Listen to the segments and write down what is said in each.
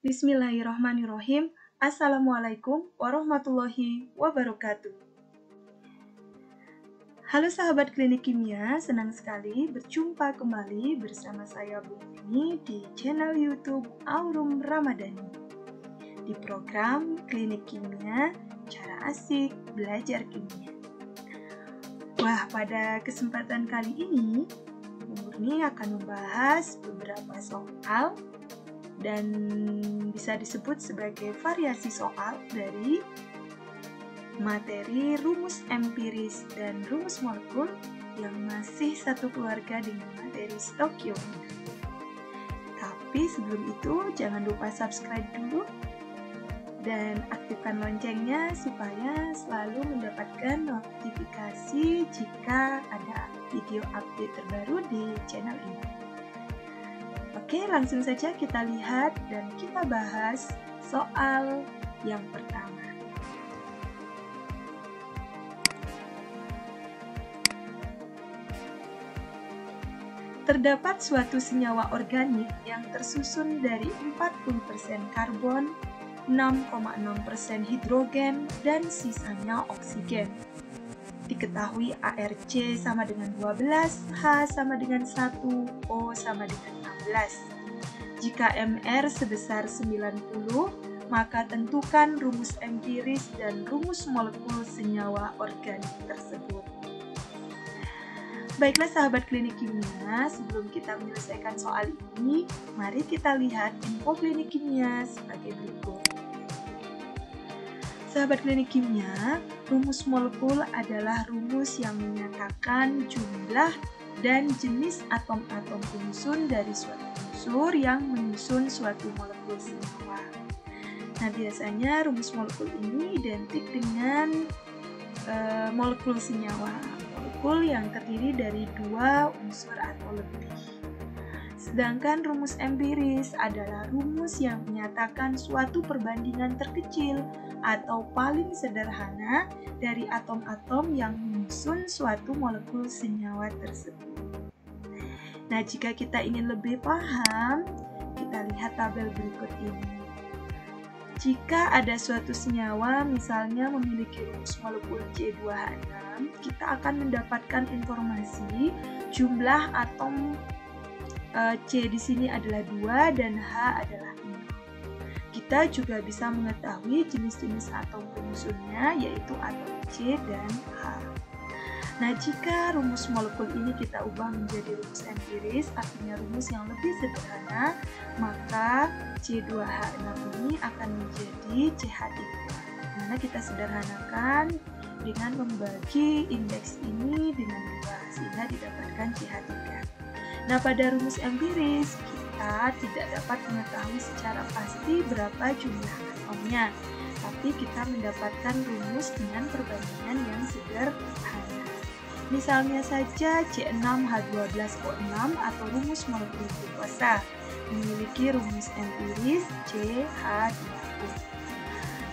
Bismillahirrahmanirrahim. Assalamualaikum warahmatullahi wabarakatuh. Halo sahabat klinik kimia, senang sekali berjumpa kembali bersama saya Bu Mini di channel YouTube Aurum Ramadhani. Di program Klinik Kimia, Cara Asik Belajar Kimia. Wah, pada kesempatan kali ini, Bu Murni akan membahas beberapa soal dan bisa disebut sebagai variasi soal dari materi rumus empiris dan rumus molekul yang masih satu keluarga dengan materi stokiometri. Tapi sebelum itu jangan lupa subscribe dulu dan aktifkan loncengnya supaya selalu mendapatkan notifikasi jika ada video update terbaru di channel ini. Oke, langsung saja kita lihat dan kita bahas soal yang pertama. Terdapat suatu senyawa organik yang tersusun dari 40% karbon, 6,6% hidrogen, dan sisanya oksigen. Diketahui ARC sama dengan 12, H sama dengan 1, O sama dengan 16. Jika MR sebesar 90, maka tentukan rumus empiris dan rumus molekul senyawa organik tersebut. Baiklah sahabat klinik kimia, sebelum kita menyelesaikan soal ini, mari kita lihat info klinik kimia sebagai berikut. Sahabat klinik kimia, rumus molekul adalah rumus yang menyatakan jumlah dan jenis atom-atom penyusun dari suatu unsur yang menyusun suatu molekul senyawa. Nah, biasanya rumus molekul ini identik dengan molekul senyawa, molekul yang terdiri dari dua unsur atau lebih. Sedangkan rumus empiris adalah rumus yang menyatakan suatu perbandingan terkecil atau paling sederhana dari atom-atom yang menyusun suatu molekul senyawa tersebut. Nah, jika kita ingin lebih paham, kita lihat tabel berikut ini. Jika ada suatu senyawa misalnya memiliki rumus molekul C2H6, kita akan mendapatkan informasi jumlah atom C di sini adalah 2 dan H adalah 0. Kita juga bisa mengetahui jenis-jenis atom penyusunnya, yaitu atom C dan H. Nah, jika rumus molekul ini kita ubah menjadi rumus empiris, artinya rumus yang lebih sederhana, maka C2H6 ini akan menjadi CH3. Dimana kita sederhanakan dengan membagi indeks ini dengan 2, sehingga didapatkan CH3. Nah, pada rumus empiris, kita tidak dapat mengetahui secara pasti berapa jumlah atomnya, tapi kita mendapatkan rumus dengan perbandingan yang sederhana. Misalnya saja C6H12O6 atau rumus molekul glukosa memiliki rumus empiris CH2O.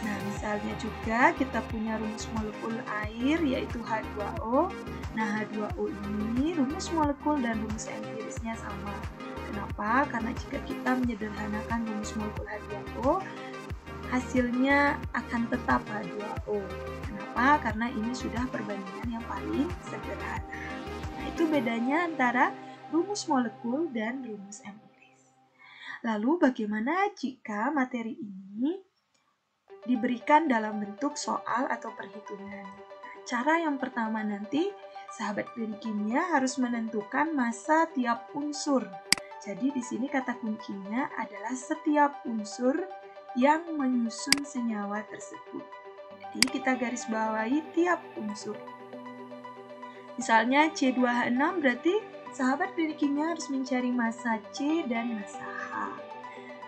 Nah, misalnya juga kita punya rumus molekul air yaitu H2O. Nah, H2O ini rumus molekul dan rumus empirisnya sama. Kenapa? Karena jika kita menyederhanakan rumus molekul H2O, hasilnya akan tetap H2O. Kenapa? Karena ini sudah perbandingan yang paling sederhana. Nah, itu bedanya antara rumus molekul dan rumus empiris. Lalu bagaimana jika materi ini diberikan dalam bentuk soal atau perhitungan? Cara yang pertama nanti, sahabat klinik kimia harus menentukan massa tiap unsur. Jadi di sini kata kuncinya adalah setiap unsur yang menyusun senyawa tersebut. Jadi kita garis bawahi tiap unsur. Misalnya C2H6 berarti sahabat klinik kimia harus mencari massa C dan massa H.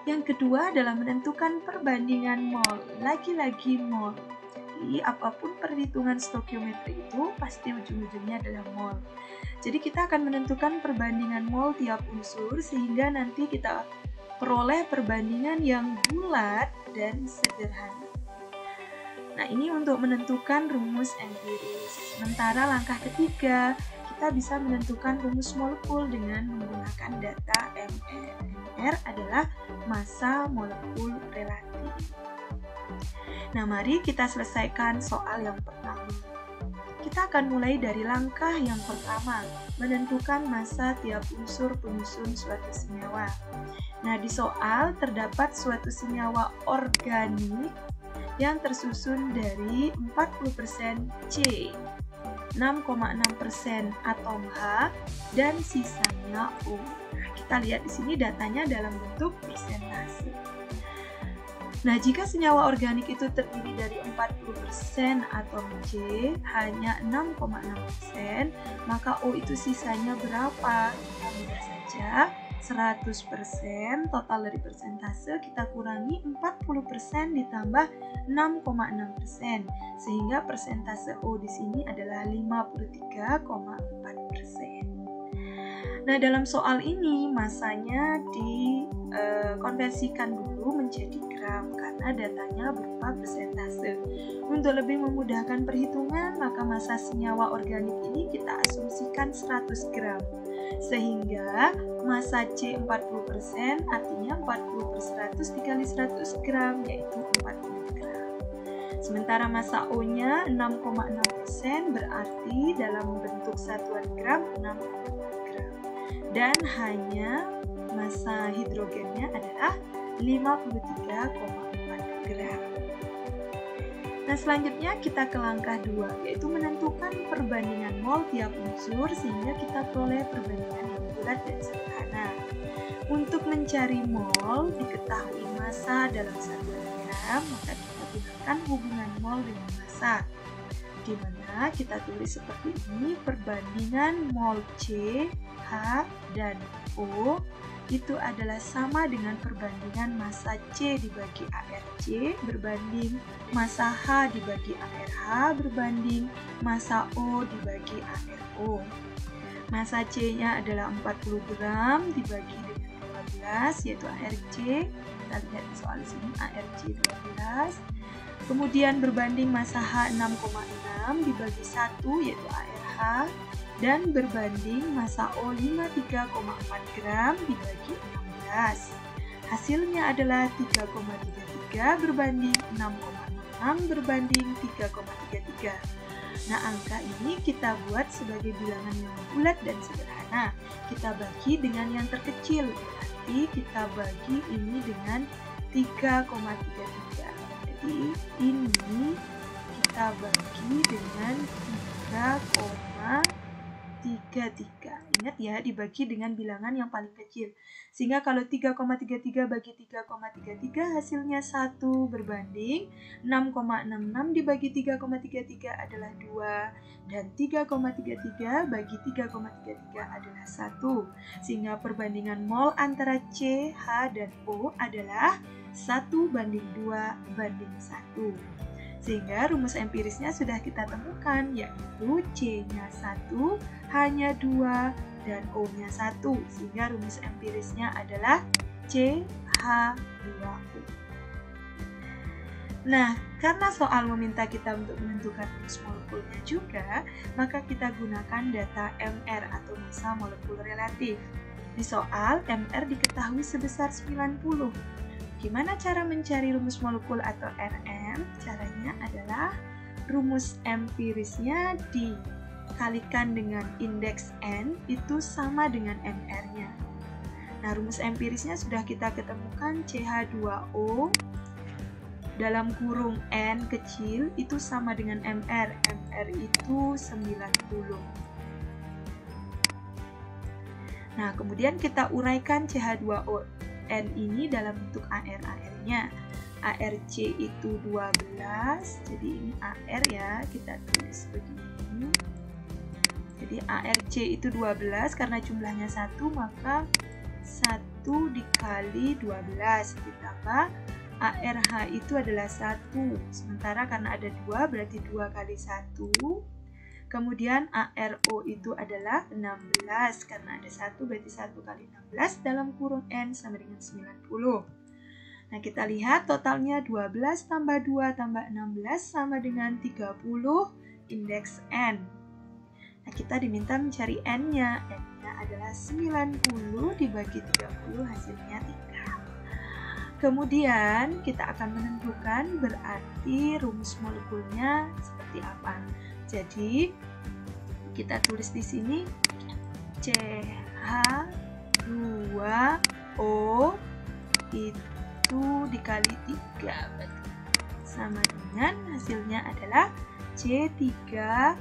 Yang kedua adalah menentukan perbandingan mol, lagi-lagi mol. Jadi apapun perhitungan stokiometri itu pasti ujung-ujungnya adalah mol. Jadi kita akan menentukan perbandingan mol tiap unsur sehingga nanti kita peroleh perbandingan yang bulat dan sederhana. Nah, ini untuk menentukan rumus empiris. Sementara langkah ketiga, kita bisa menentukan rumus molekul dengan menggunakan data MR. MR adalah massa molekul relatif. Nah, mari kita selesaikan soal yang pertama. Kita akan mulai dari langkah yang pertama, menentukan massa tiap unsur penyusun suatu senyawa. Nah, di soal terdapat suatu senyawa organik yang tersusun dari 40% C, 6,6% atom H, dan sisanya O. Nah, kita lihat di sini datanya dalam bentuk persentase. Nah, jika senyawa organik itu terdiri dari 40% atom C, hanya 6,6%, maka O itu sisanya berapa? Kita mudah saja, 100% total dari persentase kita kurangi 40% ditambah 6,6%, sehingga persentase O di sini adalah 53,4%. Nah, dalam soal ini massanya dikonversikan dulu menjadi gram karena datanya berupa persentase. Untuk lebih memudahkan perhitungan, maka massa senyawa organik ini kita asumsikan 100 gram. Sehingga massa C 40% artinya 40 per 100 dikali 100 gram, yaitu 40 gram. Sementara massa O-nya 6,6% berarti dalam bentuk satuan gram 60 gram. Dan hanya massa hidrogennya adalah 53,4 gram. Nah, selanjutnya kita ke langkah 2, yaitu menentukan perbandingan mol tiap unsur sehingga kita peroleh perbandingan yang bulat dan sederhana. Untuk mencari mol, diketahui massa dalam satuan gram, maka kita gunakan hubungan mol dengan massa, di mana kita tulis seperti ini, perbandingan mol C, H, dan O itu adalah sama dengan perbandingan massa C dibagi ARC berbanding massa H dibagi ARH berbanding massa O dibagi ARO. Massa C-nya adalah 40 gram dibagi dengan 12, yaitu ARC. Kita lihat di soal sini, ARC 12. Kemudian berbanding massa H 6,6 dibagi 1, yaitu ARH. Dan berbanding massa O 53,4 gram dibagi 16. Hasilnya adalah 3,33 berbanding 6,6 berbanding 3,33. Nah, angka ini kita buat sebagai bilangan yang bulat dan sederhana. Kita bagi dengan yang terkecil, berarti kita bagi ini dengan 3,33. Jadi ini kita bagi dengan 3,33. Ingat ya, dibagi dengan bilangan yang paling kecil. Sehingga kalau 3,33 bagi 3,33 hasilnya 1 berbanding 6,66 dibagi 3,33 adalah 2, dan 3,33 bagi 3,33 adalah 1. Sehingga perbandingan mol antara C, H, dan O adalah 1 banding 2 banding 1. Sehingga rumus empirisnya sudah kita temukan, yaitu C-nya 1, H-nya 2, dan O-nya 1. Sehingga rumus empirisnya adalah CH2O. Nah, karena soal meminta kita untuk menentukan rumus molekulnya juga, maka kita gunakan data MR atau massa molekul relatif. Di soal, MR diketahui sebesar 90. Gimana cara mencari rumus molekul atau RM? Caranya adalah rumus empirisnya dikalikan dengan indeks N itu sama dengan MR-nya. Nah, rumus empirisnya sudah kita ketemukan, CH2O dalam kurung N kecil itu sama dengan MR. MR itu 90. Nah, kemudian kita uraikan CH2O N ini dalam bentuk AR-nya. ARC itu 12, jadi ini AR ya, kita tulis begini. Jadi ARC itu 12, karena jumlahnya 1, maka 1 dikali 12, ditambah ARH itu adalah 1, sementara karena ada 2, berarti 2 kali 1. Kemudian ARO itu adalah 16, karena ada 1 berarti 1 kali 16 dalam kurung N sama dengan 90. Nah, kita lihat totalnya 12 tambah 2 tambah 16 sama dengan 30 indeks N. Nah, kita diminta mencari N-nya. N-nya adalah 90 dibagi 30, hasilnya 3. Kemudian kita akan menentukan berarti rumus molekulnya seperti apa. Jadi kita tulis di sini CH2O itu dikali 3 sama dengan hasilnya adalah C3H6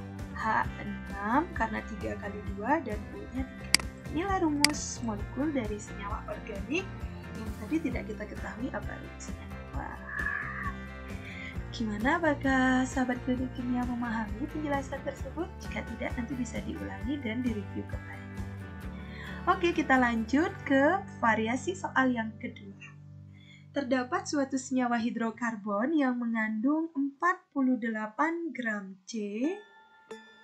karena 3 kali 2 dan O-nya 3. Inilah rumus molekul dari senyawa organik yang tadi tidak kita ketahui apa rumusnya. Wah. Gimana, apakah sahabat klinik kimia memahami penjelasan tersebut? Jika tidak, nanti bisa diulangi dan direview kembali. Oke, kita lanjut ke variasi soal yang kedua. Terdapat suatu senyawa hidrokarbon yang mengandung 48 gram C.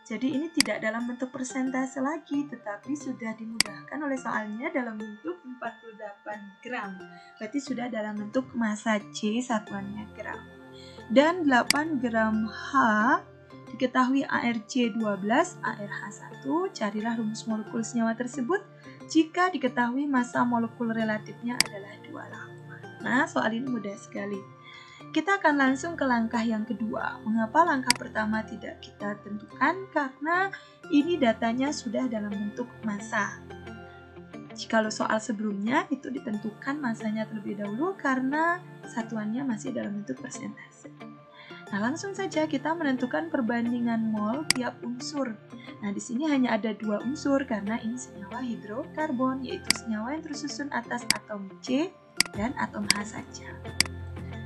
Jadi ini tidak dalam bentuk persentase lagi, tetapi sudah dimudahkan oleh soalnya dalam bentuk 48 gram. Berarti sudah dalam bentuk massa C, satuannya gram. Dan 8 gram H, diketahui ARC12, ARH1, carilah rumus molekul senyawa tersebut jika diketahui massa molekul relatifnya adalah 28. Nah, soal ini mudah sekali. Kita akan langsung ke langkah yang kedua. Mengapa langkah pertama tidak kita tentukan? Karena ini datanya sudah dalam bentuk massa. Jikalau soal sebelumnya itu ditentukan massanya terlebih dahulu karena satuannya masih dalam bentuk persentase. Nah, langsung saja kita menentukan perbandingan mol tiap unsur. Nah, di sini hanya ada 2 unsur karena ini senyawa hidrokarbon, yaitu senyawa yang tersusun atas atom C dan atom H saja.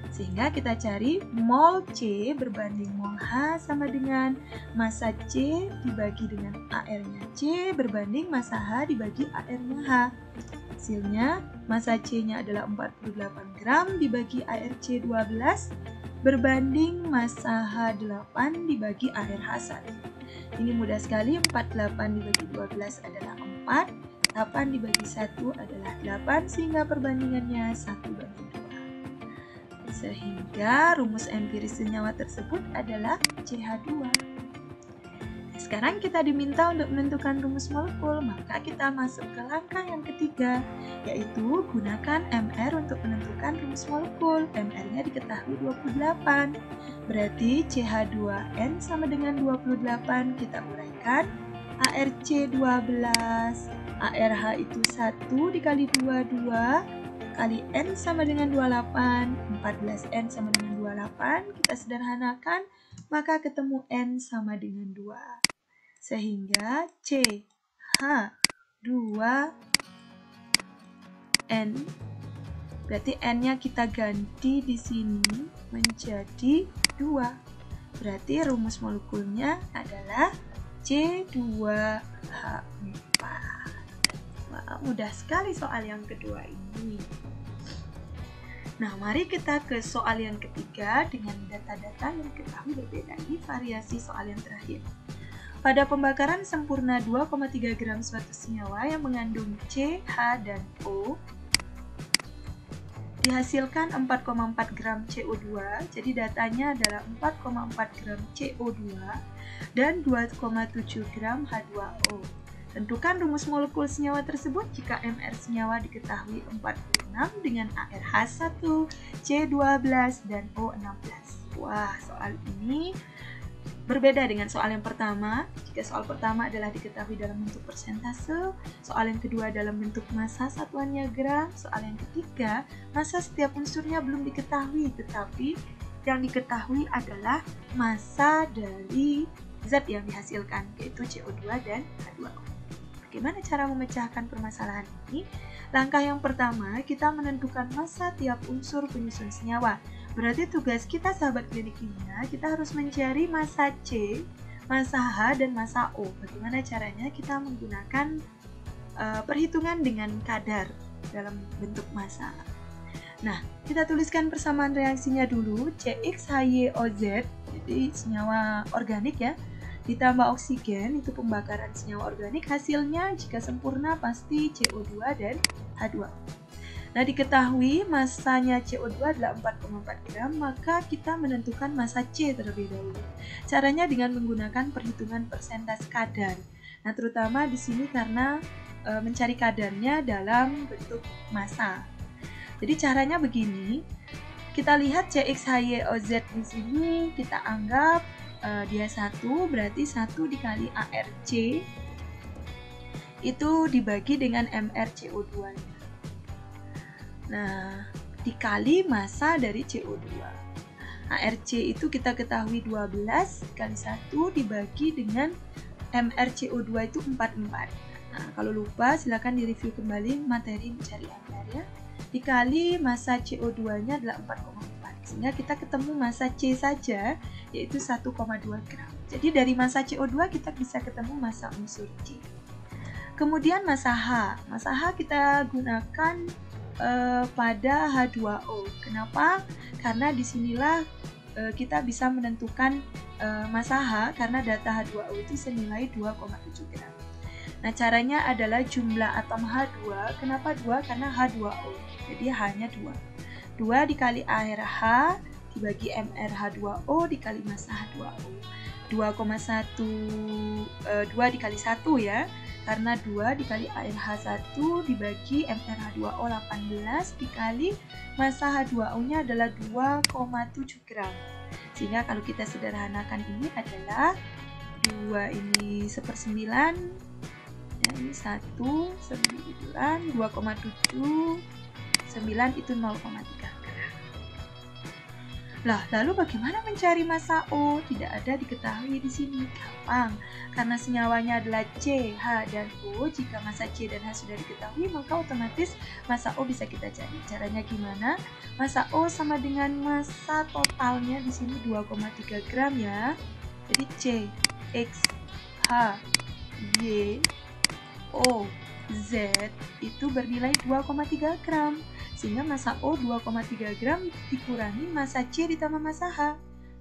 Sehingga kita cari mol C berbanding mol H sama dengan massa C dibagi dengan AR-nya C berbanding massa H dibagi AR-nya H. Hasilnya massa C-nya adalah 48 gram dibagi ARC 12 berbanding massa H8 dibagi ARH1. Ini mudah sekali, 48 dibagi 12 adalah 4, 8 dibagi 1 adalah 8, sehingga perbandingannya 1:2. Sehingga rumus empiris senyawa tersebut adalah CH2. Sekarang kita diminta untuk menentukan rumus molekul, maka kita masuk ke langkah yang ketiga, yaitu gunakan MR untuk menentukan rumus molekul. MR-nya diketahui 28, berarti CH2N sama dengan 28, kita uraikan ARC12, ARH itu 1 dikali 22, kali N sama dengan 28, 14N sama dengan 28, kita sederhanakan, maka ketemu N sama dengan 2. Sehingga CH2N, berarti N-nya kita ganti di sini menjadi 2. Berarti rumus molekulnya adalah C2H4. Wah, mudah sekali soal yang kedua ini. Nah, mari kita ke soal yang ketiga dengan data-data yang diketahui berbeda. Ini variasi soal yang terakhir. Pada pembakaran sempurna 2,3 gram suatu senyawa yang mengandung C, H, dan O, dihasilkan 4,4 gram CO2, jadi datanya adalah 4,4 gram CO2 dan 2,7 gram H2O. Tentukan rumus molekul senyawa tersebut jika MR senyawa diketahui 46 dengan ARH1, C12, dan O16. Wah, soal ini berbeda dengan soal yang pertama. Jika soal pertama adalah diketahui dalam bentuk persentase, soal yang kedua dalam bentuk massa satuannya gram, soal yang ketiga massa setiap unsurnya belum diketahui, tetapi yang diketahui adalah massa dari zat yang dihasilkan, yaitu CO2 dan H2O. Bagaimana cara memecahkan permasalahan ini? Langkah yang pertama, kita menentukan massa tiap unsur penyusun senyawa. Berarti tugas kita sahabat klinik kimia, kita harus mencari massa C, massa H, dan massa O. Bagaimana caranya? Kita menggunakan perhitungan dengan kadar dalam bentuk massa. Nah, kita tuliskan persamaan reaksinya dulu, CXHYOZ, jadi senyawa organik ya, ditambah oksigen, itu pembakaran senyawa organik, hasilnya jika sempurna pasti CO2 dan H2O. Nah, diketahui masanya CO2 adalah 4,4 gram, maka kita menentukan massa C terlebih dahulu. Caranya dengan menggunakan perhitungan persentase kadar. Nah, terutama di sini karena mencari kadarnya dalam bentuk massa. Jadi caranya begini, kita lihat CXHYOZ di sini kita anggap dia 1, berarti 1 dikali ARC itu dibagi dengan MrCO2-nya. Nah, dikali massa dari CO2. ARC itu kita ketahui 12 kali 1 dibagi dengan MrCO2 itu 44. Nah, kalau lupa silakan direview kembali materi mencari MR ya. Dikali massa CO2-nya adalah 4,4. Sehingga kita ketemu massa C saja yaitu 1,2 gram. Jadi dari massa CO2 kita bisa ketemu massa unsur C. Kemudian massa H. Massa H kita gunakan pada H2O. Kenapa? Karena disinilah kita bisa menentukan massa H karena data H2O itu senilai 2,7 gram. Nah, caranya adalah jumlah atom H2. Kenapa 2? Karena H2O. Jadi hanya 2. 2 dikali air H dibagi MrH2O dikali massa H2O. 2 dikali 1 ya. Karena 2 dikali ARH1 dibagi MrH2O 18 dikali massa H2O-nya adalah 2,7 gram. Sehingga kalau kita sederhanakan ini adalah 2 ini 1/9, ya, ini 1, 9, 2,7, 9 itu 0,3 gram. Lah, lalu bagaimana mencari massa O? Tidak ada diketahui di sini. Gampang, karena senyawanya adalah C, H, dan O. Jika massa C dan H sudah diketahui, maka otomatis massa O bisa kita cari. Caranya gimana? Massa O sama dengan massa totalnya di sini 2,3 gram ya. Jadi C, X, H, Y, O, Z itu bernilai 2,3 gram. Sehingga massa O 2,3 gram dikurangi massa C ditambah massa H.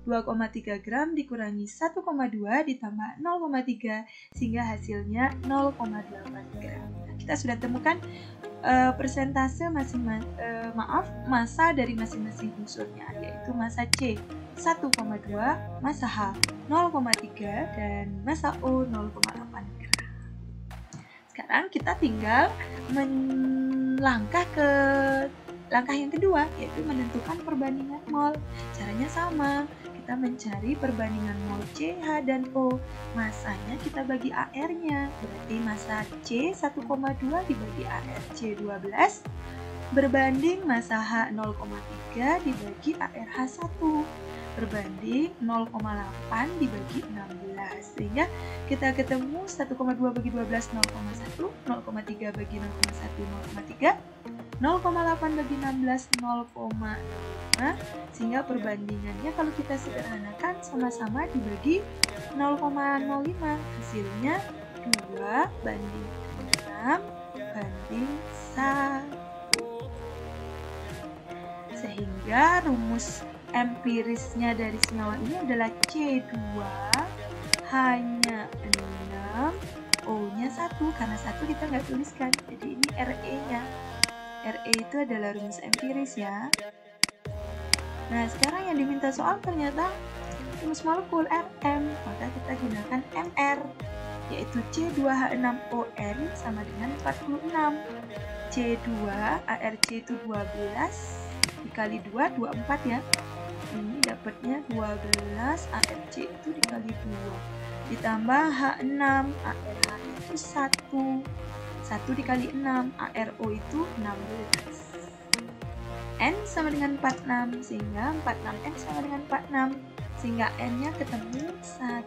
2,3 gram dikurangi 1,2 ditambah 0,3 sehingga hasilnya 0,8 gram. Kita sudah temukan persentase massa dari masing-masing unsurnya, yaitu massa C 1,2, massa H 0,3 dan massa O 0,8 gram. Sekarang kita tinggal langkah yang kedua, yaitu menentukan perbandingan mol. Caranya sama, kita mencari perbandingan mol C, H, dan O. Massanya kita bagi AR-nya, berarti massa C 1,2 dibagi AR C 12 berbanding massa H 0,3 dibagi ARH 1 berbanding 0,8 dibagi 16, sehingga kita ketemu 1,2 bagi 12 0,1, 0,3 bagi 0,1 0,3, 0,8 bagi 16 0,5, sehingga perbandingannya kalau kita sederhanakan sama-sama dibagi 0,05, hasilnya 2 banding 6 banding 1, sehingga rumus empirisnya dari senyawa ini adalah C2 hanya 6, O-nya 1, karena 1 kita nggak tuliskan, jadi ini RE-nya. RE itu adalah rumus empiris ya. Nah, sekarang yang diminta soal ternyata rumus molekul Rm, maka kita gunakan Mr, yaitu C2H6ON sama dengan 46. C2 ARC itu 12 dikali 2, 24 ya. Ini dapatnya 12, ARC itu dikali 2 ditambah H6, ARH itu 1 dikali 6, ARO itu 16. N sama dengan 46, sehingga 46N sama dengan 46, sehingga N-nya ketemu 1.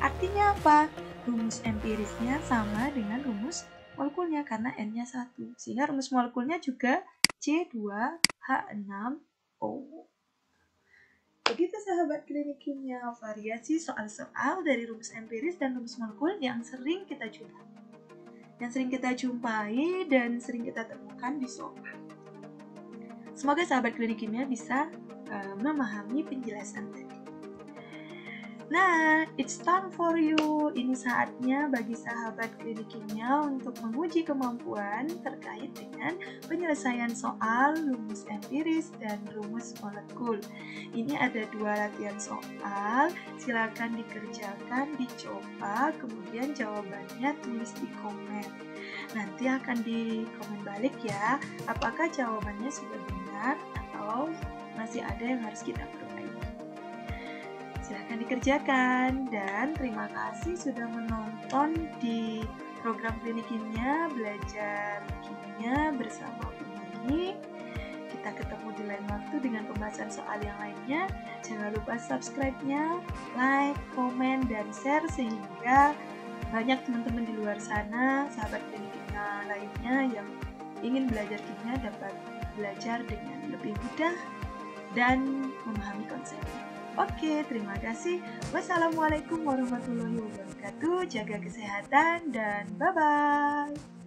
Artinya apa? Rumus empirisnya sama dengan rumus molekulnya karena N-nya 1, sehingga rumus molekulnya juga C2H6O. Begitu sahabat klinik kimia, variasi soal-soal dari rumus empiris dan rumus molekul yang sering kita jumpai dan sering kita temukan di soal. Semoga sahabat klinik kimia bisa memahami penjelasan tadi. Nah, it's time for you. Ini saatnya bagi sahabat klinik kimia untuk menguji kemampuan terkait dengan penyelesaian soal, rumus empiris, dan rumus molekul. Ini ada 2 latihan soal, silakan dikerjakan, dicoba, kemudian jawabannya tulis di komen. Nanti akan di komen balik ya, apakah jawabannya sudah benar atau masih ada yang harus kita perbaiki. Silahkan dikerjakan, dan terima kasih sudah menonton di program klinik kimia belajar kimia bersama Umi. Kita ketemu di lain waktu dengan pembahasan soal yang lainnya. Jangan lupa subscribe-nya, like, komen, dan share sehingga banyak teman-teman di luar sana, sahabat klinik kimia lainnya yang ingin belajar kimia dapat belajar dengan lebih mudah dan memahami konsepnya. Oke, terima kasih. Wassalamualaikum warahmatullahi wabarakatuh. Jaga kesehatan dan bye-bye.